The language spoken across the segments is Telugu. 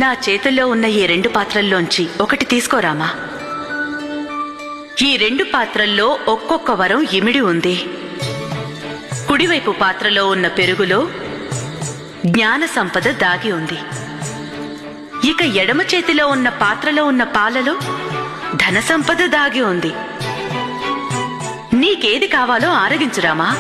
నా చేతుల్లో ఉన్న ఈ 2 పాత్రల్లోంచి ఒకటి తీసుకోరామా. ఈ 2 పాత్రల్లో ఒక్కొక్క వరం ఇమిడి ఉంది. కుడివైపు పాత్రలో ఉన్న పెరుగులో జ్ఞాన సంపద దాగి ఉంది. ఇక ఎడమ చేతిలో ఉన్న పాత్రలో ఉన్న పాలలో ధన సంపద దాగి ఉంది. నీకేది కావాలో ఆరగించురామా.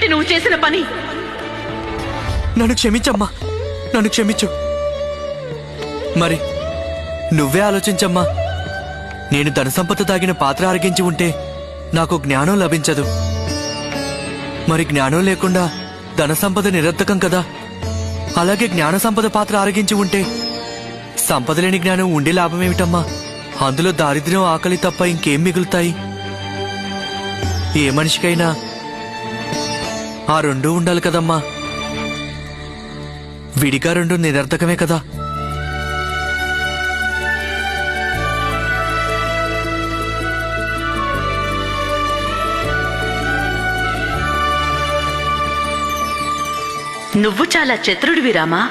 నువ్వు చేసిన పని. నన్ను క్షమించమ్మా, నన్ను క్షమించు. మరి నువ్వే ఆలోచించమ్మా. నేను ధన సంపద తాగిన పాత్ర ఆరగించి ఉంటే నాకు జ్ఞానం లభించదు. మరి జ్ఞానం లేకుండా ధన సంపద నిరర్థకం కదా. అలాగే జ్ఞాన సంపద పాత్ర ఆరగించి ఉంటే సంపద లేని జ్ఞానం ఉండే లాభమేమిటమ్మా? అందులో దారిద్ర్యం, ఆకలి తప్ప ఇంకేం మిగులుతాయి? ఏ మనిషికైనా ఆ 2 ఉండాలి కదమ్మా. విడిగా 2 నిరర్థకమే కదా. నువ్వు చాలా చతురుడివి రామా.